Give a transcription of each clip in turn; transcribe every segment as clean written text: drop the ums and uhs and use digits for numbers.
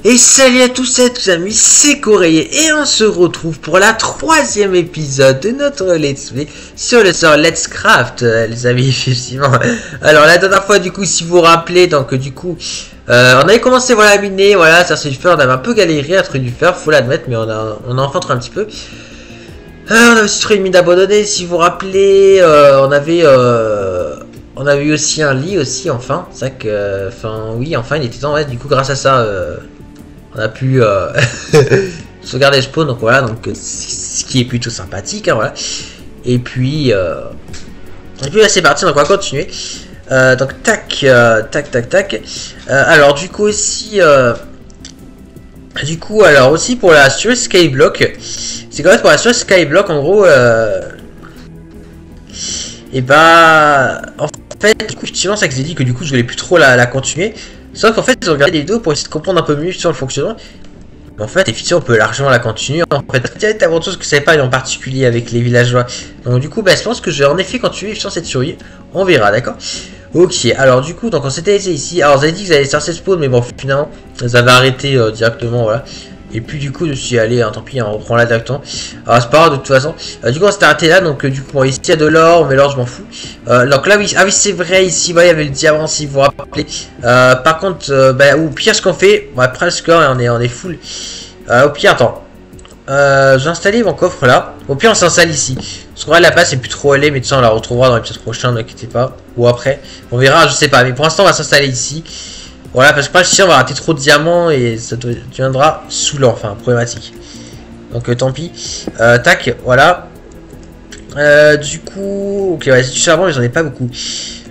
Et salut à tous et à tous amis, c'est Coréier et on se retrouve pour la 3e épisode de notre Let's Play sur le sort Let's Craft, les amis, effectivement. Alors la dernière fois, du coup, si vous vous rappelez, donc du coup, on avait commencé, voilà, à miner, voilà, ça c'est du fer, on avait un peu galéré à trouver du fer, faut l'admettre, mais on a enfin trouvé un petit peu. On a aussi trouvé une mine abandonnée, si vous vous rappelez, on avait eu aussi un lit aussi, enfin, c'est ça que, enfin, oui, enfin, il était temps, ouais, du coup, grâce à ça, on a pu sauvegarder le spawn, donc voilà, donc ce qui est plutôt sympathique, hein, voilà. Et puis là, c'est parti, donc on va continuer. Donc tac. Alors du coup aussi, alors aussi pour la sur Skyblock, c'est quand même pour la sur Skyblock, en gros, et bah en fait, du coup, effectivement, ça que j'ai dit que du coup je voulais plus trop la continuer. Sauf qu'en fait, j'ai regardé des vidéos pour essayer de comprendre un peu mieux sur le fonctionnement. En fait, effectivement, on peut largement la continuer. En fait, il y a tellement de choses que je savais pas, en particulier avec les villageois. Donc, du coup, bah, je pense que je vais en effet continuer sur cette survie. On verra, d'accord? Ok, alors du coup, donc on s'était laissé ici. Alors, vous avez dit que vous allez sortir spawn, mais bon, finalement, vous avez arrêté directement, voilà. Et puis du coup je suis allé, hein, tant pis, hein, on reprend là directement. Alors c'est pas grave de toute façon. Du coup on s'est arrêté là, donc du coup bon, ici il y a de l'or, mais l'or je m'en fous. Donc là oui, ah oui c'est vrai, ici bah, il y avait le diamant si vous vous rappelez. Par contre, bah, au pire ce qu'on fait, ouais, presque on est full. Au pire attends, j'ai installé mon coffre là. Au pire on s'installe ici. Parce qu'en vrai la place c'est plus trop allée, mais de ça on la retrouvera dans l'épisode prochain, ne inquiétez pas. Ou après, on verra, je sais pas, mais pour l'instant on va s'installer ici. Voilà, parce que pas si on va rater trop de diamants et ça deviendra saoulant, enfin problématique. Donc tant pis. Tac, voilà. Du coup, ok, ouais, c'est du charbon, mais j'en ai pas beaucoup.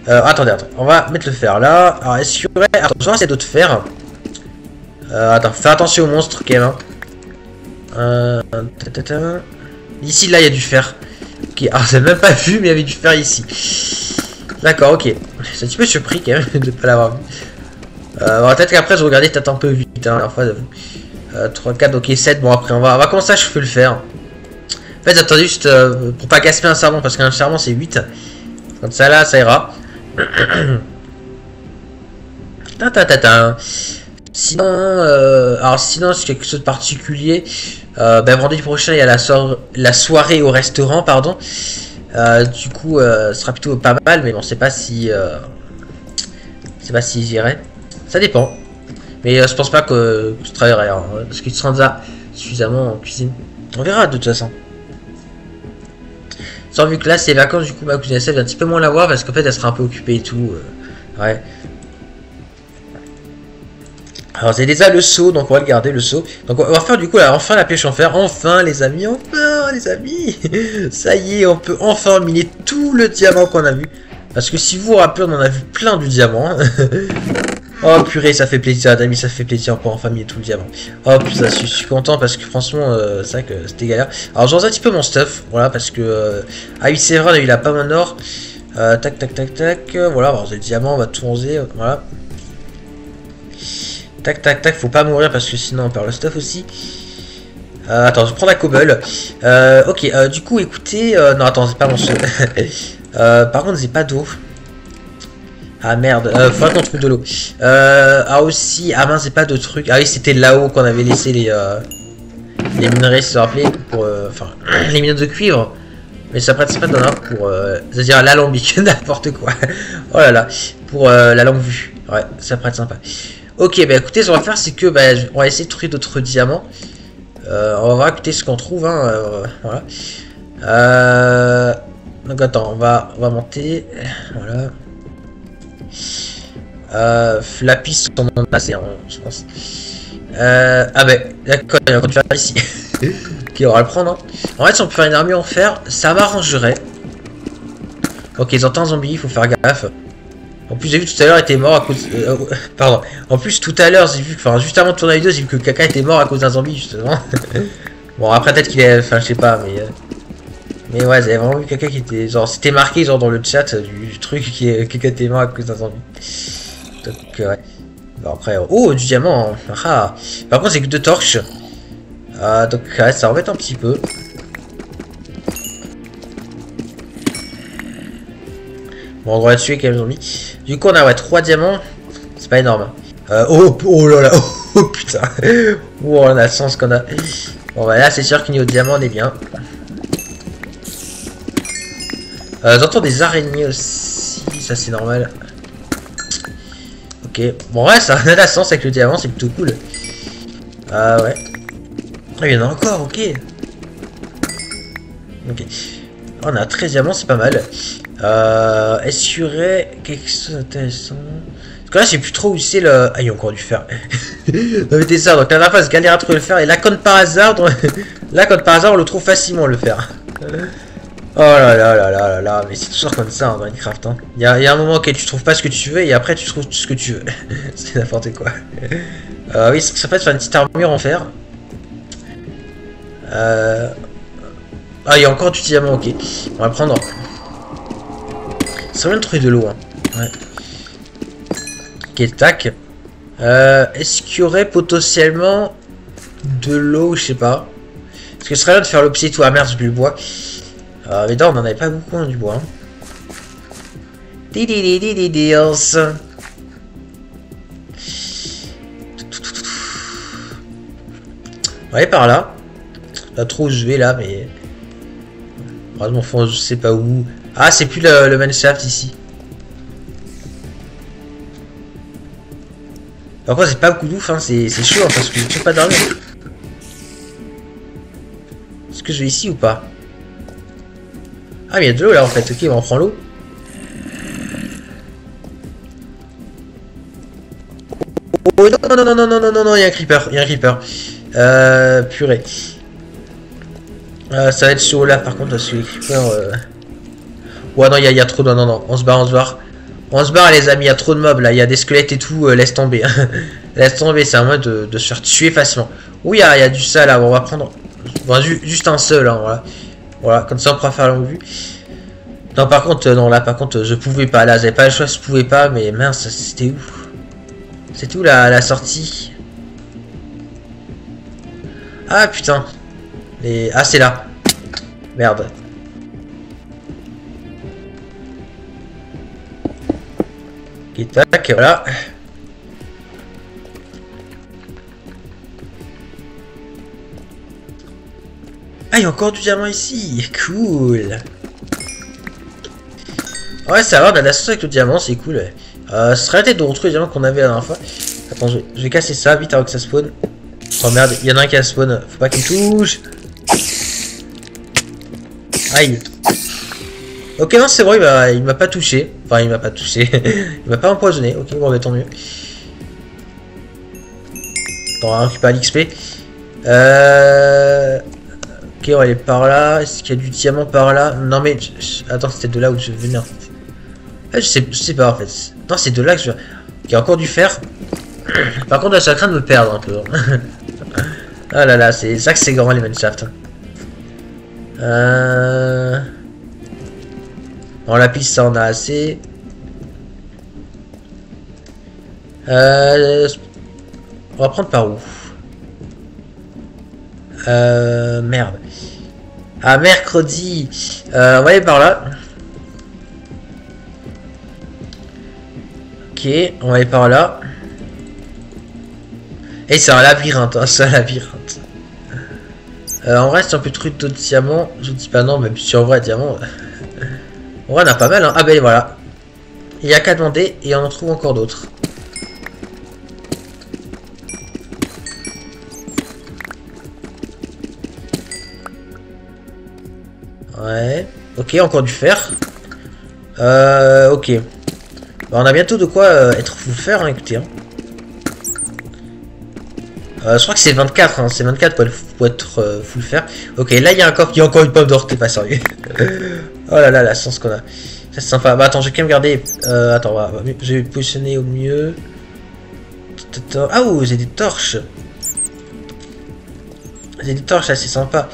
Attendez, on va mettre le fer là. Alors, est-ce qu'il y aurait. Attends, je vais essayer d'autres fer. Attends, fais attention aux monstres quand même. Hein. Ici, là, il y a du fer. Ok, alors j'ai même pas vu, mais il y avait du fer ici. D'accord, ok. C'est un petit peu surpris quand même de pas l'avoir vu. Peut-être qu'après je regardais peut-être un peu vite, hein, la dernière fois, 3, 4, ok, 7, bon après on va commencer à chauffer le fer. En fait attendez juste pour pas gaspiller un charbon, parce qu'un charbon c'est 8. Comme ça là, ça ira. Sinon, alors sinon c'est quelque chose de particulier. Ben vendredi prochain il y a la soirée au restaurant, pardon. Du coup ce sera plutôt pas mal, mais bon c'est pas si j'irai. Ça dépend. Mais je pense pas que je travaillerai, hein, parce qu'il sera déjà suffisamment en cuisine. On verra de toute façon. Sans vu que là c'est vacances, du coup ma cousine essaie un petit peu moins la voir parce qu'en fait elle sera un peu occupée et tout. Ouais. Alors c'est déjà le seau, donc on va le garder le seau. Donc on va faire du coup là, enfin la pêche en fer. Enfin les amis, enfin les amis. Ça y est, on peut enfin miner tout le diamant qu'on a vu. Parce que si vous vous rappelez, on en a vu plein du diamant. Oh purée, ça fait plaisir, amis, ça fait plaisir pour enfin miner tout le diamant. Oh putain, je suis content parce que franchement, c'est vrai que c'était galère. Alors j'en ai un petit peu mon stuff, voilà, parce que... ah oui, c'est vrai, on a eu la pomme en or. Tac. Voilà, alors le diamant, on va tout ranger, voilà. Tac, faut pas mourir parce que sinon on perd le stuff aussi. Attends, je prends la cobble. Ok, du coup, écoutez... non, attends, c'est pas mon seul. Par contre, j'ai pas d'eau. Ah merde, faudrait qu'on trouve de l'eau. Ah aussi, ah mince, j'ai pas de trucs. Ah oui, c'était là-haut qu'on avait laissé les minerais, si vous vous rappelez, pour enfin les minerais de cuivre. Mais ça prête pas d'honneur pour c'est-à-dire l'alambic, n'importe quoi. Oh là là, pour la longue vue. Ouais, ça prête sympa. Ok, bah écoutez, ce qu'on va faire, c'est que bah, on va essayer de trouver d'autres diamants. On va voir écouter ce qu'on trouve, hein, voilà. Donc attends, on va monter, voilà. La piste on en a assez, hein, je pense. Ah ben d'accord, il y a encore du fer ici. Ok, on va le prendre, hein. En fait si on peut faire une armure en fer, ça m'arrangerait. Ok, ils entendent un zombie, il faut faire gaffe. En plus j'ai vu tout à l'heure il était mort à cause... pardon. En plus tout à l'heure j'ai vu, enfin juste avant de tourner la vidéo, j'ai vu que Kaka était mort à cause d'un zombie justement. Bon après peut-être qu'il est... Enfin je sais pas, mais ouais, j'avais vraiment vu quelqu'un qui était... Genre, c'était marqué genre dans le chat du truc qui est quelqu'un était mort à cause d'un zombie. Donc, ouais. Bon, après... Oh, du diamant. Ah. Par contre, c'est que 2 torches. Donc, ouais, ça embête un petit peu. Bon, on doit la tuer quand même, zombie. Du coup, on a, ouais, 3 diamants. C'est pas énorme. Oh là là. Oh putain. putain. Wow, on a la chance qu'on a. Bon, bah là, c'est sûr qu'au niveau diamant, on est bien. J'entends des araignées aussi, ça c'est normal. Ok, bon, ouais, ça a la chance avec le diamant, c'est plutôt cool. Ouais. Ah, il y en a encore, ok. Ok. On a 13 diamants, c'est pas mal. Est-ce qu'il y aurait quelque chose d'intéressant? Parce que là, je sais plus trop où c'est le... Ah, il y a encore du fer. Non, mais t'es ça, donc la dernière fois, je galère à trouver le fer. Et là, comme par hasard, on le trouve facilement, le fer. Oh là là là là là là, mais c'est toujours comme ça en Minecraft. Hein. Il y a un moment auquel tu trouves pas ce que tu veux et après tu trouves tout ce que tu veux. C'est n'importe quoi. Oui, ça peut faire une petite armure en fer. Ah, il y a encore du diamant, ok. On va le prendre. C'est bien de trouver de l'eau. Hein. Ouais. Ok, tac. Est-ce qu'il y aurait potentiellement de l'eau, je sais pas. Parce que ce serait bien de faire l'option et tout. Ah merde, j'ai plus le bois. Mais non, on en avait pas beaucoup hein, du bois. Hein. On va aller par là. Pas trop où je vais là, mais. Mon fond, je sais pas où. Ah, c'est plus le Mineshaft ici. Par contre, c'est pas beaucoup d'ouf, hein. C'est chaud hein, parce que je ne pas dormir. Est-ce que je vais ici ou pas? Ah, mais il y a de l'eau là en fait. Ok, on prend l'eau. Oh non, non, non, non, non, non, non, non, il y a un creeper. Il y a un creeper. Purée. Ça va être chaud là par contre, parce que les creepers. Ouais, non, il y a trop. Non, non, non. On se barre, on se barre. On se barre, les amis. Il y a trop de mobs là. Il y a des squelettes et tout. Laisse tomber. Laisse tomber, c'est à moi de se faire tuer facilement. Oui, il y a du ça là. Bon, on va prendre. Bon, juste un seul, hein, voilà. Voilà, comme ça on pourra faire la longue vue. Non, par contre, non, là, par contre, je pouvais pas. Là, j'avais pas le choix, je pouvais pas, mais mince, c'était où? C'était où la sortie? Ah, putain. Ah, c'est là. Merde. Ok, tac, voilà. Ah, il y a encore du diamant ici. Cool. Ouais, ça va, on a de la sauce avec le diamant, c'est cool. Ouais. Ce serait peut-être de retrouver les diamants qu'on avait la dernière fois. Attends, je vais casser ça vite avant que ça spawn. Oh merde, il y en a un qui a spawn. Faut pas qu'il touche. Aïe. Ok, non, c'est bon, il m'a pas touché. Enfin, il m'a pas touché. Il m'a pas empoisonné. Ok, bon, bah tant mieux. Attends, on va récupérer l'XP. Ok, on va aller par là. Est-ce qu'il y a du diamant par là? Non, mais... Attends, c'était de là où je venais. Ah, je sais pas, en fait. Non, c'est de là que je... Il y a encore du fer. Par contre, je suis en train de me perdre un peu. Ah là là, c'est ça que c'est grand, les Mineshaft. Bon, la piste, ça, on a assez. On va prendre par où? Merde. Ah, mercredi. On va aller par là. Ok, on va aller par là. Et c'est un labyrinthe, hein, c'est un labyrinthe. En vrai, si on peut trouver d'autres diamants, je dis pas non, même si en vrai, diamant. En vrai, on a pas mal, hein. Ah ben voilà. Il y a qu'à demander et on en trouve encore d'autres. Ouais. Ok, encore du fer. Ok. Bah, on a bientôt de quoi être full fer, hein, écoutez. Hein. Je crois que c'est 24, hein, c'est 24 pour être full fer. Ok, là il y a encore une pomme d'or, t'es pas sérieux. Oh là là, la chance qu'on a. Ça c'est sympa. Bah attends, je vais quand même garder. Attends, je vais positionner au mieux. Ah oh, j'ai des torches. J'ai des torches, là c'est sympa.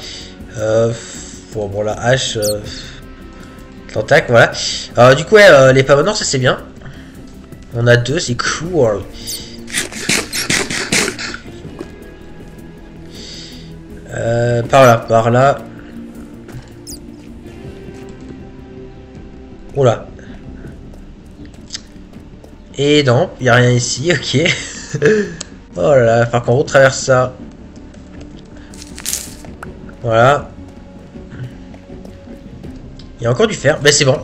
Bon, la hache. Tac, voilà. Du coup, ouais, les pommes d'or, ça c'est bien. On a deux, c'est cool. Par là. Oula. Et non, il n'y a rien ici, ok. Oh là là, il va falloir qu'on retraverse ça. Voilà. Il y a encore du fer. Ben c'est bon.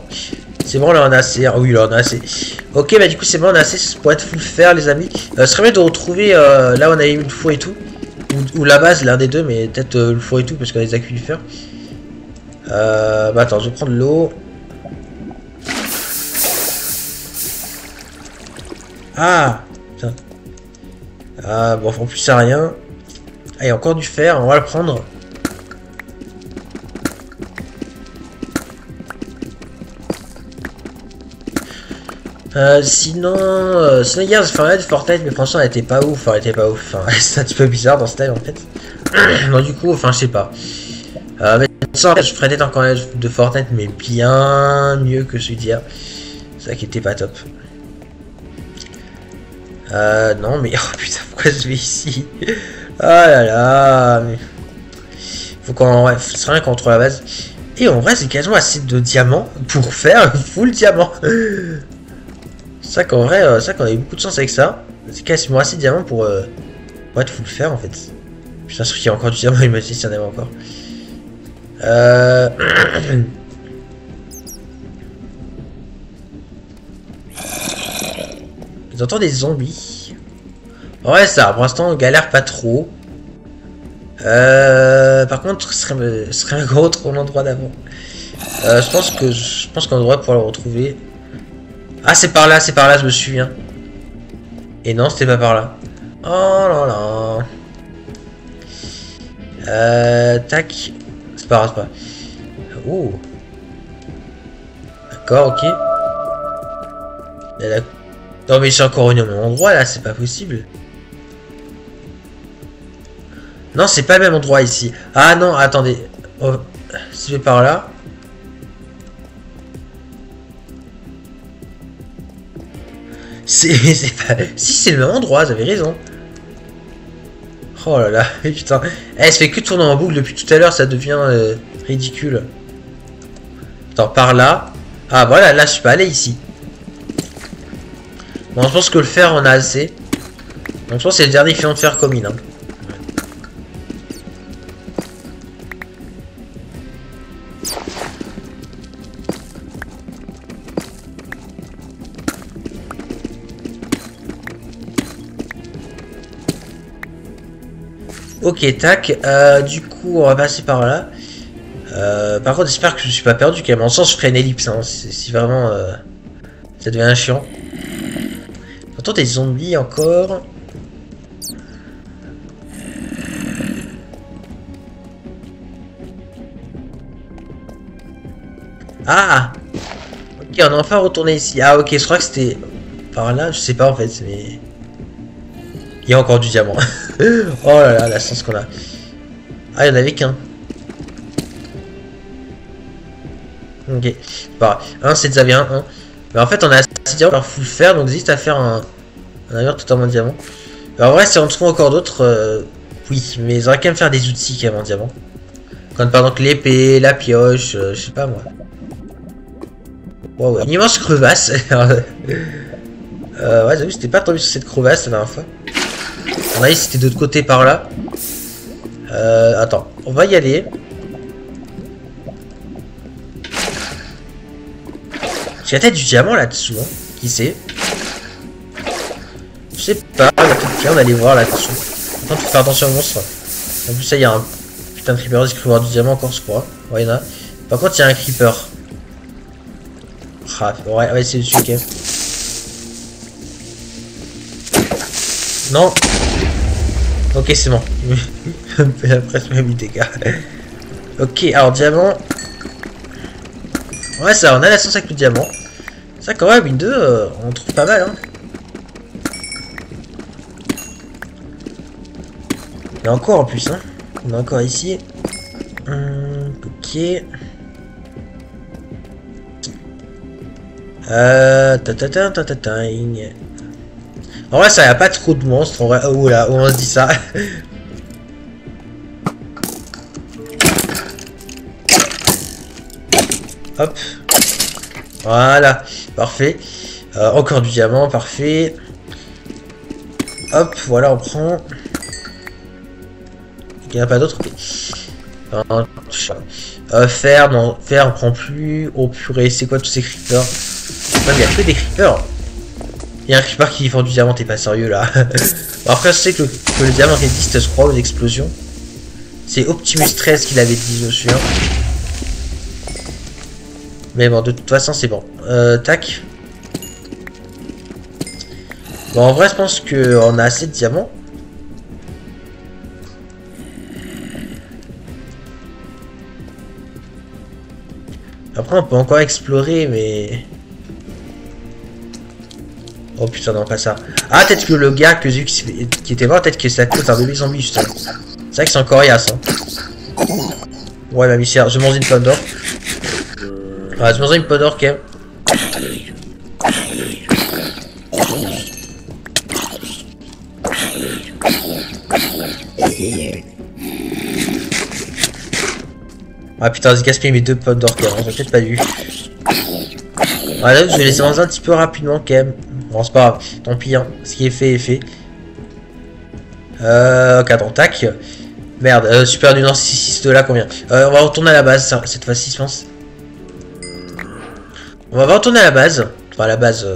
C'est bon, là on a assez. Ah oui, là on a assez. Ok, bah du coup c'est bon, on a assez pour être full fer, les amis. Ce serait bien de retrouver là où on avait eu le four et tout. Ou la base, l'un des deux, mais peut-être le four et tout, parce qu'on a des accus du fer. Bah attends, je vais prendre l'eau. Ah putain. Ah bon, en plus ça rien. Ah, il y a encore du fer, on va le prendre. Sinon hier j'ai fait Fortnite, mais franchement elle était pas ouf, enfin elle était pas ouf, enfin c'est un petit peu bizarre dans ce style en fait. Non du coup, enfin je sais pas. Mais ça, en fait, je ferais peut-être encore un de Fortnite, mais bien mieux que celui d'hier. C'est ça qui était pas top. Non mais oh putain, pourquoi je vais ici? Ah là là, mais... faut qu'on, ouais, c'est rien qu'on trouve la base. Et en vrai c'est quasiment assez de diamants pour faire full diamant. C'est ça qu'en vrai, ça qu'on a eu beaucoup de chance avec ça. C'est quasiment assez de diamants pour être full fer en fait. Putain, je trouve qu'il y a encore du diamant, imagine s'il y en avait encore. J'entends des zombies. Ouais, ça, pour l'instant, on galère pas trop. Par contre, ce serait un gros trop l'endroit d'avant. Je pense qu'on devrait pouvoir le retrouver. Ah, c'est par là, je me souviens. Et non, c'était pas par là. Oh là là. Tac. C'est pas grave, c'est pas. Oh. D'accord, ok. Non mais j'ai encore une au même endroit là, c'est pas possible. Non, c'est pas le même endroit ici. Ah non, attendez. Oh, si je vais par là. C'est pas... Si, c'est le même endroit, vous avez raison. Oh là là, putain. Elle se fait que tourner en boucle depuis tout à l'heure, ça devient ridicule. Attends, par là. Ah voilà, là je suis pas allé ici. Bon, je pense que le fer on a assez. Donc je pense que c'est le dernier filon de fer comme il. Hein. Ok, tac. Du coup, on va passer par là. Par contre, j'espère que je suis pas perdu quand même. En sens, je ferai une ellipse. Hein, si vraiment ça devient chiant. J'entends des zombies encore. Ah! Ok, on a enfin retourné ici. Ah, ok, je crois que c'était par là. Je sais pas en fait, mais. Il y a encore du diamant. Oh là là, la chance qu'on a. Ah, il y en avait qu'un. Ok. Bah, un, c'est déjà bien. Un. Mais en fait, on a assez de diamants pour full faire, donc juste à faire un ailleurs totalement diamant. Alors, en vrai, si on trouve encore d'autres, oui, mais j'aurais quand même faire des outils qui même en diamant. Comme par exemple l'épée, la pioche, je sais pas moi. Wow, une immense crevasse. Ouais, j'avoue, c'était pas tombé sur cette crevasse la dernière fois. On a dit c'était de l'autre côté par là. Attends, on va y aller. J'ai la tête du diamant là-dessous, hein. Qui sait? Je sais pas, on va aller voir là-dessous. Par contre, faut faire attention aux monstres. En plus, ça, il y a un putain de creeper, il voir du diamant encore, je crois. Ouais, il y en a. Par contre, il y a un creeper. Ah, ouais, ouais, c'est dessus, ok. Non. Ok, c'est bon. Il a presque même 8 dégâts. Ok, alors diamant. Ouais, ça, on a la chance avec le diamant. Ça, quand même, une 2, on trouve pas mal, hein. Il y a encore en plus, hein. On a encore ici. Ok. En vrai, ça y a pas trop de monstres. En vrai, oh là, on se dit ça. Hop. Voilà. Parfait. Encore du diamant. Parfait. Hop, voilà, on prend. Il n'y en a pas d'autres. Fer, non, fer, on prend plus. Oh purée, c'est quoi tous ces creepers? Il y a que des creepers. Il y a un creeper qui vend du diamant, t'es pas sérieux là. Bon, après, je sais que le diamant résiste, je crois, aux explosions. C'est Optimus 13 qui l'avait dit, je suis sûr. Mais bon, de toute façon, c'est bon. Tac. Bon, en vrai, je pense qu'on a assez de diamants. Après, on peut encore explorer, mais... Oh putain, non, pas ça. Ah, peut-être que le gars que j'ai vu qui était mort, peut-être que c'est à cause d'un bébé zombie, justement. C'est vrai que c'est encore coriace, hein. Ouais, ma missière, je mange une pomme d'or. Ouais, je mange une pomme d'or, quand même. Ah putain, j'ai gaspillé mes 2 pommes d'or, quand même. J'aurais peut-être pas dû. Ah, là, je vais les manger un petit peu rapidement, quand même. Bon, c'est pas grave, tant pis, hein. Ce qui est fait est fait. Ok, attends, tac. Merde, super du Nord 6 de là, combien? On va retourner à la base, ça, cette fois-ci, je pense. On va retourner à la base. Enfin, à la base.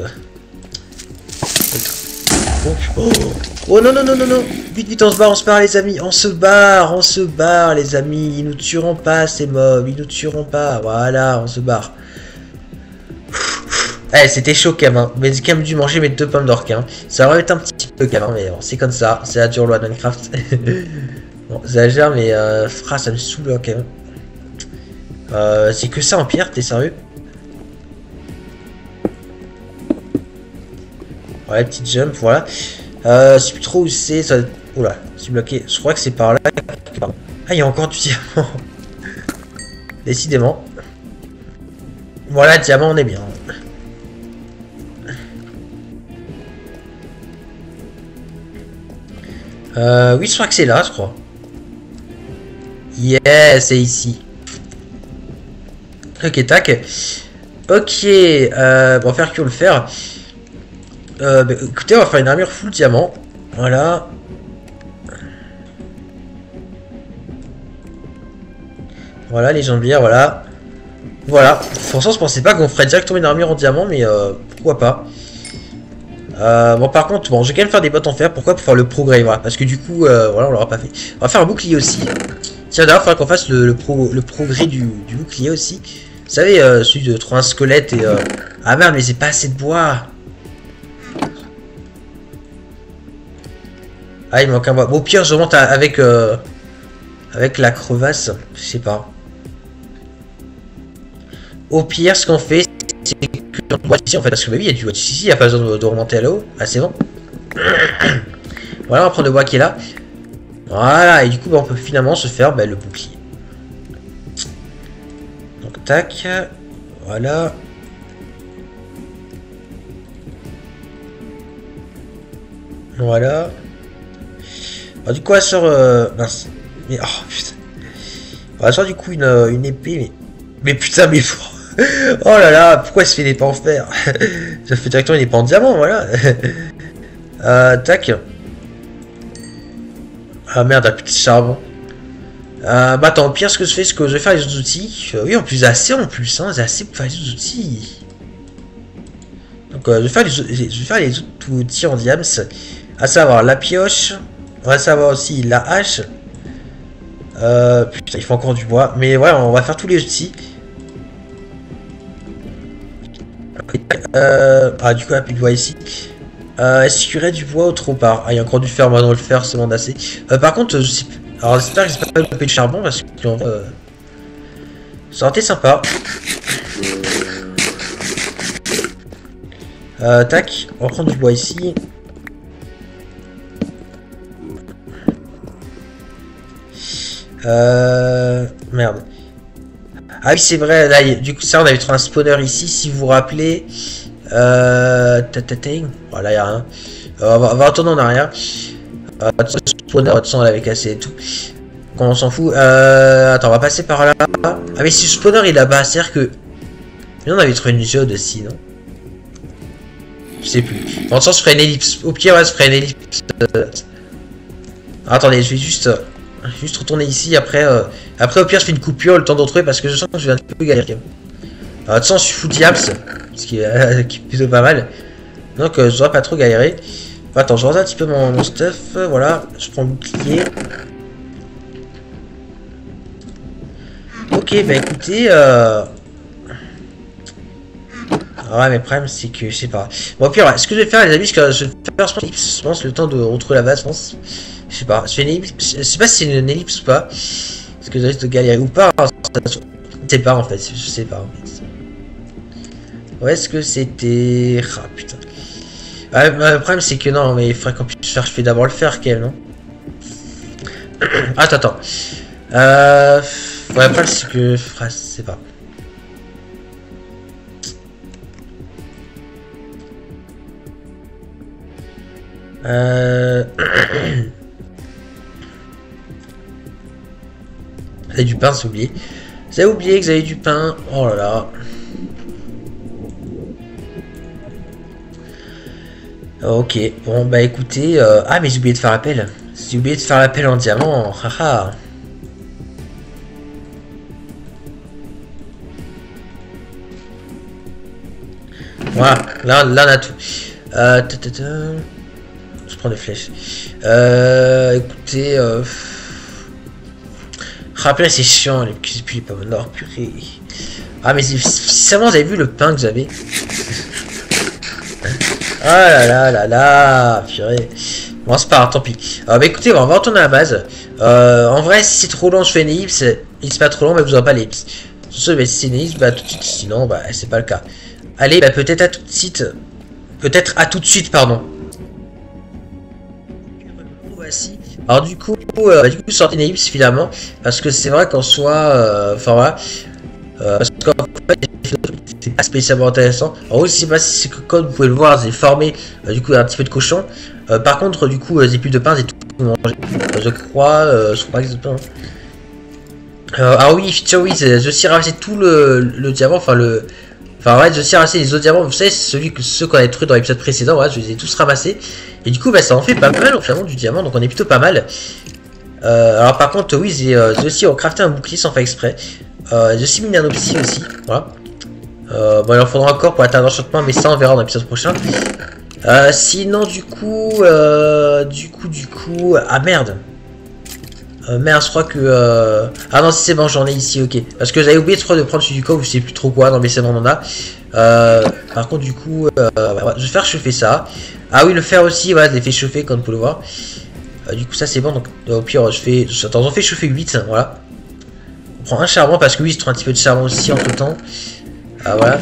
Oh non, non, non, non, non. Vite, vite, on se barre, les amis. On se barre, les amis. Ils nous tueront pas, ces mobs. Ils nous tueront pas. Voilà, on se barre. Eh, c'était chaud quand même, hein. Mais j'ai quand même dû manger mes 2 pommes d'or, hein. Ça aurait été un petit peu quand même, mais bon, c'est comme ça. C'est la dure loi de Minecraft. Bon, j'exagère, mais ça me saoule quand même. C'est que ça en pierre, t'es sérieux? Ouais, petite jump, voilà. Je sais plus trop où c'est. Ça... Oula, c'est bloqué. Je crois que c'est par là. Ah, il y a encore du diamant. Décidément. Voilà, diamant, on est bien. Oui, je crois que c'est là, je crois. Yes, c'est ici. Ok, tac. Ok, bon, faire que le faire. Bah, écoutez, on va faire une armure full diamant. Voilà. Voilà, les jambières, voilà. Voilà. Franchement, je pensais pas qu'on ferait directement une armure en diamant, mais pourquoi pas. Bon, par contre, bon, je vais quand même faire des bottes en fer. Pourquoi? Pour faire le progrès, voilà. Parce que du coup, voilà, on l'aura pas fait. On va faire un bouclier aussi. Tiens, d'ailleurs, il faudra qu'on fasse le progrès du bouclier aussi. Vous savez, celui de trouver un squelette et... Ah merde, mais c'est pas assez de bois. Ah, il me manque un bois. Bon, au pire, je monte avec la crevasse. Je sais pas. Au pire, ce qu'on fait, c'est que bois ici, en fait, parce que bah oui, il y a du bois ici, il n'y a pas besoin de remonter à l'eau. Ah, c'est bon. Voilà, on va prendre le bois qui est là. Voilà, et du coup, bah, on peut finalement se faire bah, le bouclier. Donc, tac. Voilà. Voilà. Alors, du coup, elle sort... mince. Mais, oh, putain. On va sortir du coup une épée, mais putain, mais... Oh là là, pourquoi elle se fait des épées en fer? Ça fait directement une épée en diamant, voilà. Tac. Ah merde, un petit charbon. Bah attends, au pire, ce que je fais, c'est que je vais faire les autres outils. Oui, en plus, assez en plus, hein, j'ai assez pour faire les autres outils. Donc, je vais faire les autres outils en diams. À savoir la pioche. On va savoir aussi la hache. Putain, il faut encore du bois. Mais voilà, on va faire tous les outils. Ah, du coup, il n'y a plus de bois ici. Est-ce qu'il y aurait du bois autre part? Ah, il y a encore du fer, moi, dans le fer, c'est bon assez. Par contre, je sais... Alors, j'espère que j'ai pas coupé de charbon parce que ça aurait été sympa. Tac, on va prendre du bois ici. Merde. Ah oui, c'est vrai, là, du coup, ça, on avait trouvé un spawner ici, si vous vous rappelez. Voilà, il n'y a rien. On va retourner en arrière. Spawner, de toute façon, on l'avait cassé et tout. On s'en fout. Attends, on va passer par là. Ah, mais si le spawner il est là-bas, c'est-à-dire que. Mais on avait trouvé une géode aussi, non? Je sais plus. Dans le sens, je ferai une ellipse. Au pire, ouais, je ferai une ellipse. Attendez, je vais juste retourner ici. Après, au pire, je fais une coupure, le temps de retrouver parce que je sens que je vais un peu galérer. De toute façon, je suis full diams, ce qui est plutôt pas mal. Donc, je devrais pas trop galérer. Attends, je range un petit peu mon stuff. Voilà, je prends le bouclier. Ok, bah écoutez, ouais, mais le problème, c'est que je sais pas. Bon, au pire, ouais, ce que je vais faire, les amis, c'est que je vais faire, je pense, le temps de retrouver la base, je pense. Je sais pas, je fais une ellipse. Je sais pas si c'est une ellipse ou pas. Est-ce que je risque de galérer ou pas? Je sais pas, en fait. Je sais pas, en fait. Où est-ce que c'était? Ah, putain. Ouais, le problème, c'est que non, mais il faudrait qu'on puisse faire. Je fais d'abord le faire, qu'elle, non? Attends. Ouais, le problème, c'est que. Je sais pas. Vous avez du pain, c'est oublié. Vous avez oublié que vous avez du pain. Oh là là. Ok, bon bah écoutez. Ah, mais j'ai oublié de faire l'appel. J'ai oublié de faire l'appel en diamant. Haha. Voilà, là on a tout. Je prends des flèches. Écoutez, rappelez, c'est chiant, les puis pas nord, purée. Ah, mais sincèrement, vous avez vu le pain que j'avais? Ah là, purée. Bon, c'est pas grave, tant pis. Bah écoutez, on va retourner à la base. En vrai, si c'est trop long, je fais une ellipse. C'est pas trop long, mais vous aurez pas l'ellipse. Sur ce, bah, si c'est une ellipse, bah tout de suite. Sinon, bah c'est pas le cas. Allez, bah peut-être à tout de suite. Peut-être à tout de suite, pardon. Voici. Alors du coup, sortez une ellipse finalement, parce que c'est vrai qu'en soit, enfin voilà, parce qu'en fait, c'est pas spécialement intéressant. En gros, je sais pas si c'est que comme vous pouvez le voir, j'ai formé du coup un petit peu de cochon. Par contre, du coup, j'ai plus de pain, j'ai tout mangé. Je crois pas que c'est de pain. Ah oui, feature, oui, je suis ramassé tout le diamant, enfin ouais, je suis ramassé les autres diamants, vous savez, ceux qu'on a détruits dans l'épisode précédent, ouais, je les ai tous ramassés. Et du coup, bah, ça en fait pas mal, finalement, du diamant, donc on est plutôt pas mal. Alors par contre, oui, j'ai aussi crafté un bouclier sans faire exprès. J'ai aussi mis un opsi aussi, voilà. Bon, il en faudra encore pour atteindre l'enchantement, mais ça on verra dans l'épisode prochain. Sinon, du coup, ah merde. Merde, je crois que... Ah non, c'est bon, j'en ai ici, ok. Parce que j'avais oublié de prendre celui du coffre, je sais plus trop quoi, non mais c'est bon, on en a. Par contre, du coup, ouais, je vais faire chauffer ça. Ah oui, le fer aussi, ouais, je l'ai fait chauffer, comme vous pouvez le voir. Du coup, ça c'est bon, donc au pire, Attends, j'en fais chauffer 8, voilà. On prend un charbon, parce que oui, je trouve un petit peu de charbon aussi entre temps. Voilà.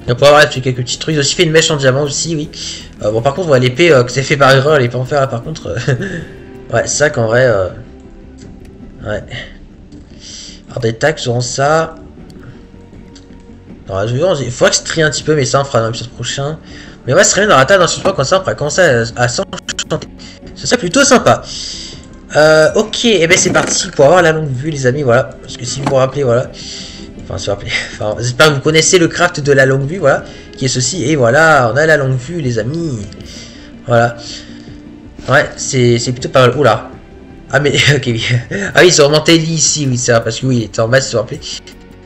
Et on peut avoir fait quelques petits trucs. J'ai aussi fait une mèche en diamant aussi, oui. Bon, par contre, ouais, l'épée que c'est fait par erreur, l'épée en fer, là, par contre. Ouais, c'est ça qu'en vrai... Ouais. Alors des tacs, auront ça. Alors, il faudrait que je trie un petit peu, mais ça on fera dans l'épisode prochain. Mais ouais, ce serait bien dans la table d'un support comme ça, on pourrait commencer à s'enchanter. Ce serait plutôt sympa. Ok, et ben c'est parti pour avoir la longue vue, les amis, voilà. Parce que si vous vous rappelez, voilà. Enfin, si vous rappelez. Enfin, j'espère que vous connaissez le craft de la longue vue, voilà. Qui est ceci, et voilà, on a la longue vue, les amis. Voilà. Ouais, c'est plutôt pas mal. Oula. Ah mais ok, oui. Ah oui, ils ont remonté lit ici, oui, c'est vrai, parce que oui, il était en bas, si vous vous rappelez.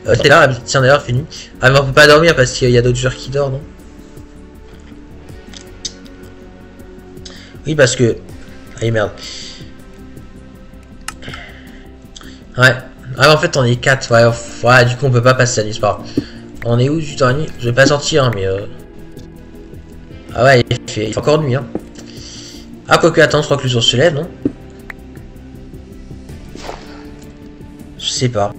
C'est là, tiens d'ailleurs, fait nuit. Ah mais on peut pas dormir parce qu'il y a d'autres joueurs qui dorment, non? Oui, parce que... Ah merde. Ouais. Ah en fait on est 4, ouais, ouais, du coup on peut pas passer la nuit, c'est pas grave. On est où juste dans la nuit? Je vais pas sortir, hein, mais... Ah ouais, il fait encore nuit, hein. Ah quoique, attends, je crois que le jour se lève, non? Je sais pas.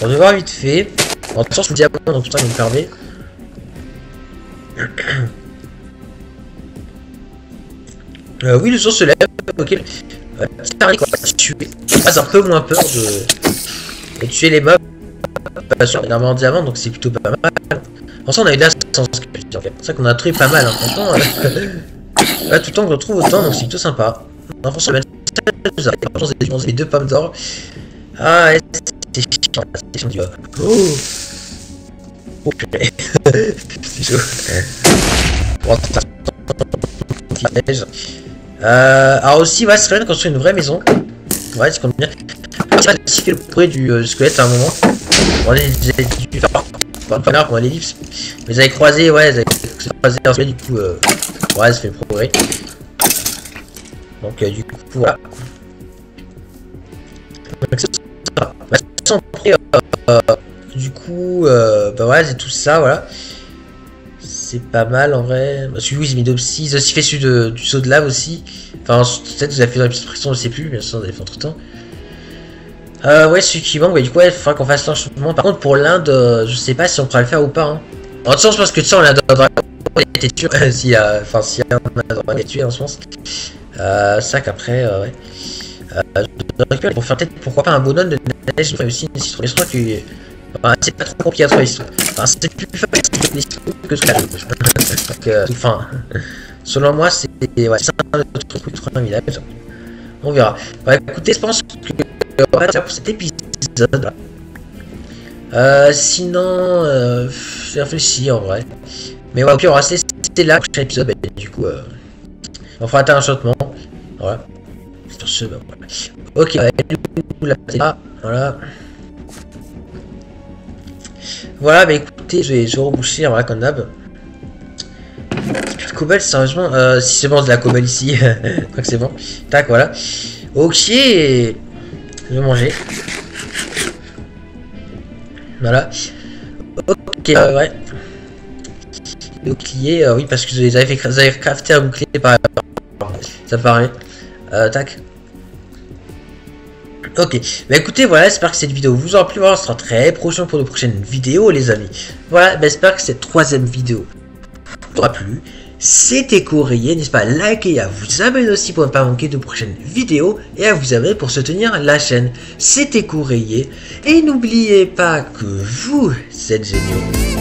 On va voir vite fait. En toute façon, le diamant, donc putain, il me permet. Oui, le jour se lève. Ok. Tuer. Pas un peu moins peur de tuer les mobs. Sur les armes en diamant, donc c'est plutôt pas mal. Ensuite, on a eu de la chance. C'est ça qu'on a trouvé pas mal, hein. Franchement. Là, tout le temps qu'on retrouve autant, donc c'est plutôt sympa. Franchement, les 2 pommes d'or. Ah, ouais, c'est chiant, oh, oh, c'est chaud. Bon, alors aussi, ouais, c'est quand même construire une vraie maison. Ouais, c'est comme bien. Ça fait le bruit du squelette à un moment. On a dû faire pas pour l'ellipse. Mais ils avaient croisé, ouais, ils avaient croisé un squelette, du coup, ouais, ça fait le progrès. Donc, du coup, voilà. Donc, ça. Du coup, bah ouais, c'est tout ça, voilà. C'est pas mal en vrai. Parce que oui, j'ai mis d'Opsy. Ils ont aussi fait celui du saut de lave aussi. Enfin, peut-être que vous avez fait dans la petite pression, je sais plus, bien sûr, vous avez fait entre temps. Ouais, celui qui manque, bah, du coup, il faudra qu'on fasse l'enchaînement. Par contre, pour l'Inde, je sais pas si on pourra le faire ou pas. Hein. En tout cas, je pense que ça, on l'a dans on était sûr. S'il y a. Enfin, s'il y a un est tué, en ce moment. Ça qu'après, ouais. Pour faire peut-être, pourquoi pas un bonhomme de neige, aussi une histoire. Je crois que. Enfin, c'est pas trop compliqué à trouver l'histoire. Enfin, c'est plus facile que ce que enfin, selon moi, c'est ouais, un autre truc, un village. On verra. Ouais, écoutez, je pense que on va faire pour cet épisode. Sinon, j'ai réfléchi en vrai. Mais ouais, ok, on va rester là pour prochain épisode. Et du coup, on fera un enchantement. Voilà. Sur ce, bah, voilà. Ok, là, voilà. Voilà, bah écoutez, je vais reboucher, voilà, comme d'hab. Cobble, sérieusement, si c'est bon, c'est de la cobble ici. Je crois que c'est bon. Tac, voilà. Ok, je vais manger. Voilà. Ok, ouais. Le bouclier, oui, parce que vous avez crafté un bouclier par ça paraît. Tac. Ok, bah écoutez, voilà, j'espère que cette vidéo vous aura plu. Voilà, on se retrouve très prochain pour de prochaines vidéos, les amis. Voilà, bah j'espère que cette troisième vidéo vous aura plu. C'était Courrier, n'hésitez pas à liker et à vous abonner aussi pour ne pas manquer de prochaines vidéos et à vous abonner pour soutenir la chaîne. C'était Courrier et n'oubliez pas que vous êtes géniaux.